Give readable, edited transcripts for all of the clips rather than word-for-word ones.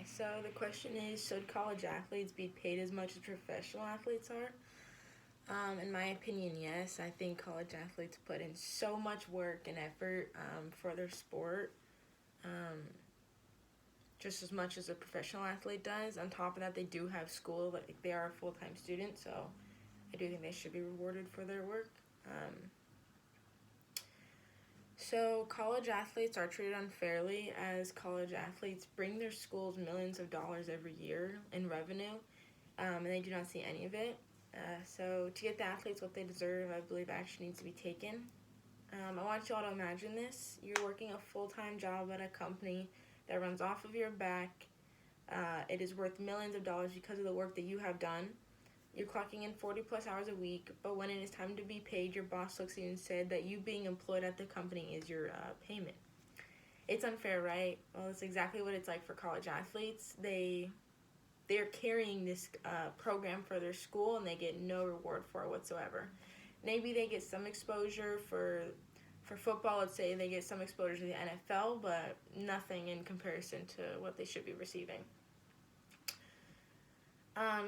So the question is, should college athletes be paid as much as professional athletes are? In my opinion, yes. I think college athletes put in so much work and effort for their sport, um, just as much as a professional athlete does. On top of that, they do have school, like they are a full time student, so I do think they should be rewarded for their work. So, college athletes are treated unfairly as college athletes bring their schools millions of dollars every year in revenue, and they do not see any of it. So, to get the athletes what they deserve, I believe action needs to be taken. I want you all to imagine this. You're working a full time job at a company that runs off of your back. It is worth millions of dollars because of the work that you have done. You're clocking in 40 plus hours a week, but when it is time to be paid, your boss looks at you and said that you being employed at the company is your payment. It's unfair, right? Well, it's exactly what it's like for college athletes. They're carrying this program for their school and they get no reward for it whatsoever. Maybe they get some exposure for football. Let's say they get some exposure to the NFL, but nothing in comparison to what they should be receiving.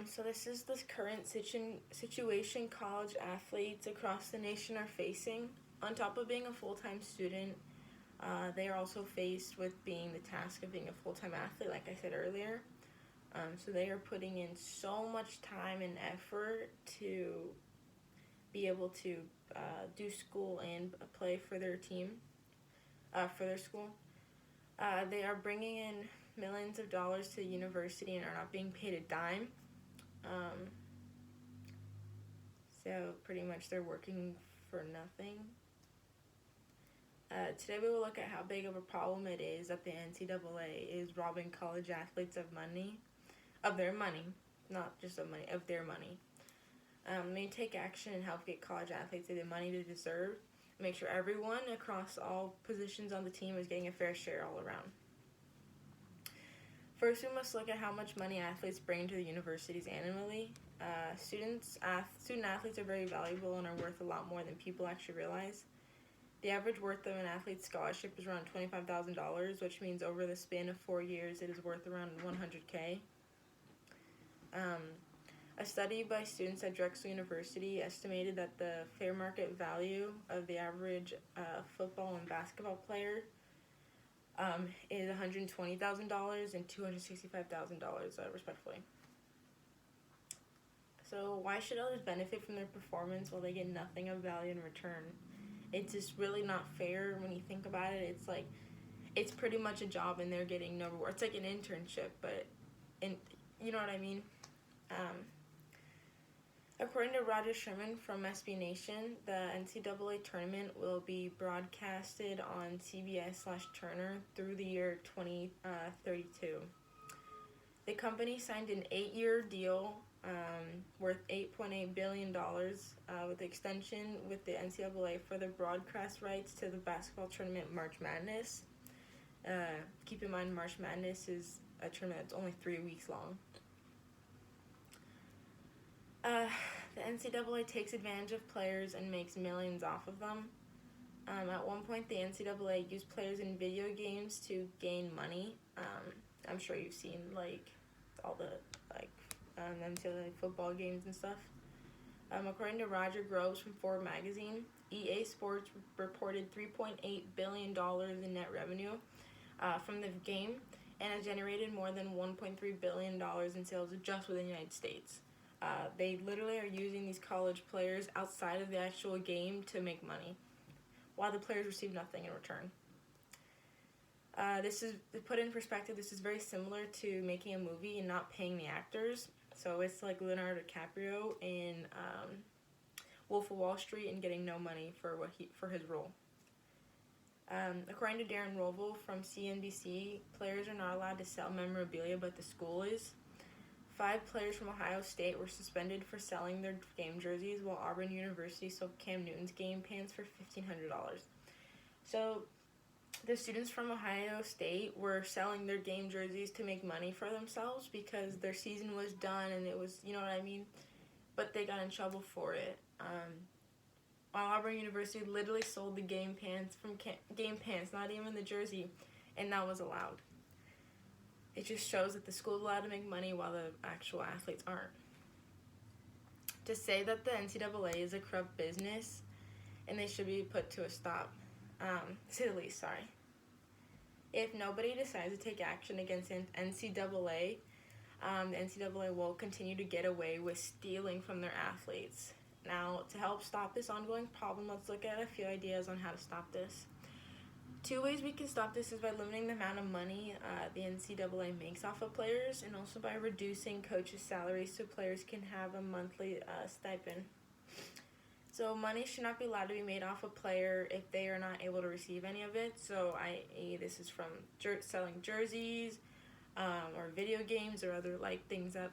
So this is the current situation college athletes across the nation are facing. On top of being a full-time student, they are also faced with being the task of being a full-time athlete, like I said earlier. So they are putting in so much time and effort to be able to do school and play for their team, for their school. They are bringing in millions of dollars to the university and are not being paid a dime. Um, so pretty much they're working for nothing. Today we will look at how big of a problem it is that the NCAA is robbing college athletes of their money, not just of money, of their money. They take action and help get college athletes the money they deserve. Make sure everyone across all positions on the team is getting a fair share all around. First, we must look at how much money athletes bring to the universities annually. Student athletes are very valuable and are worth a lot more than people actually realize. The average worth of an athlete's scholarship is around $25,000, which means over the span of 4 years, it is worth around $100K. A study by students at Drexel University estimated that the fair market value of the average football and basketball player is $120,000 and $265,000, respectively. So why should others benefit from their performance while they get nothing of value in return? It's just really not fair when you think about it. It's like, it's pretty much a job and they're getting no reward. It's like an internship, but, you know what I mean? According to Roger Sherman from SB Nation, the NCAA tournament will be broadcasted on CBS/Turner through the year 2032. The company signed an 8-year deal worth $8.8 billion with extension with the NCAA for the broadcast rights to the basketball tournament March Madness. Keep in mind, March Madness is a tournament that's only 3 weeks long. The NCAA takes advantage of players and makes millions off of them. At one point, the NCAA used players in video games to gain money. I'm sure you've seen all the NCAA football games and stuff. According to Roger Groves from Forbes magazine, EA Sports reported $3.8 billion in net revenue from the game and has generated more than $1.3 billion in sales just within the United States. They literally are using these college players outside of the actual game to make money, while the players receive nothing in return. This is, to put in perspective, this is very similar to making a movie and not paying the actors. So it's like Leonardo DiCaprio in Wolf of Wall Street and getting no money for his role. According to Darren Rovell from CNBC, players are not allowed to sell memorabilia, but the school is. 5 players from Ohio State were suspended for selling their game jerseys, while Auburn University sold Cam Newton's game pants for $1,500. So the students from Ohio State were selling their game jerseys to make money for themselves because their season was done and it was, you know what I mean? But they got in trouble for it. While Auburn University literally sold the game pants, not even the jersey, and that was allowed. It just shows that the school is allowed to make money while the actual athletes aren't. To say that the NCAA is a corrupt business and they should be put to a stop, to the least, sorry. If nobody decides to take action against NCAA, the NCAA will continue to get away with stealing from their athletes. Now, to help stop this ongoing problem, let's look at a few ideas on how to stop this. 2 ways we can stop this is by limiting the amount of money the NCAA makes off of players, and also by reducing coaches' salaries so players can have a monthly stipend. So money should not be allowed to be made off a player if they are not able to receive any of it. So i.e. this is from selling jerseys, or video games, or other things that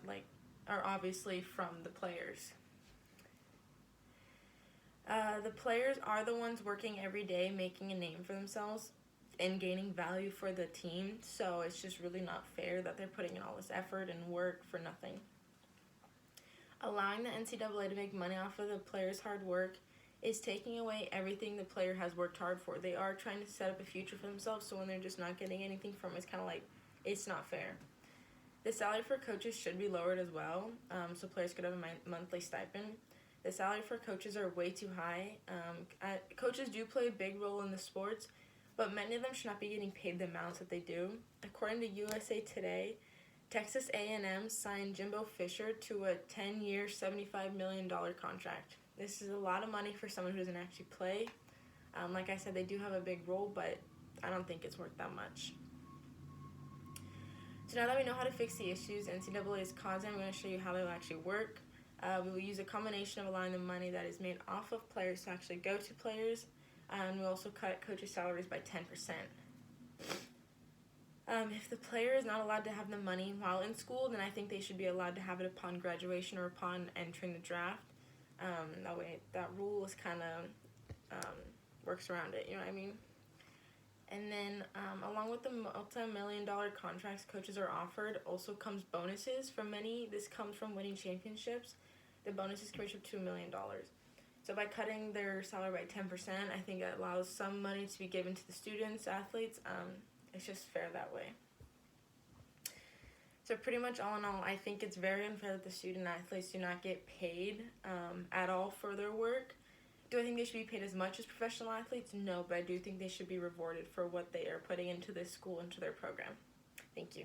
are obviously from the players. The players are the ones working every day, making a name for themselves and gaining value for the team. So it's just really not fair that they're putting in all this effort and work for nothing. Allowing the NCAA to make money off of the players' hard work is taking away everything the player has worked hard for. They are trying to set up a future for themselves, so when they're just not getting anything from it, it's kind of it's not fair. The salary for coaches should be lowered as well, so players could have a monthly stipend. The salary for coaches are way too high. Coaches do play a big role in the sports, but many of them should not be getting paid the amounts that they do. According to USA Today, Texas A&M signed Jimbo Fisher to a 10-year, $75 million contract. This is a lot of money for someone who doesn't actually play. Like I said, they do have a big role, but I don't think it's worth that much. So now that we know how to fix the issues NCAA is causing, I'm going to show you how they will actually work. We will use a combination of allowing the money that is made off of players to actually go to players, and we'll also cut coaches' salaries by 10%. If the player is not allowed to have the money while in school, then I think they should be allowed to have it upon graduation or upon entering the draft. That way, that rule is kind of works around it, you know what I mean? And then, along with the multi-million-dollar contracts coaches are offered, also comes bonuses from many. This comes from winning championships. The bonuses can reach up to $1 million. So by cutting their salary by 10%, I think it allows some money to be given to the students, athletes. It's just fair that way. So pretty much all in all, I think it's very unfair that the student athletes do not get paid at all for their work. Do I think they should be paid as much as professional athletes? No, but I do think they should be rewarded for what they are putting into this school, into their program. Thank you.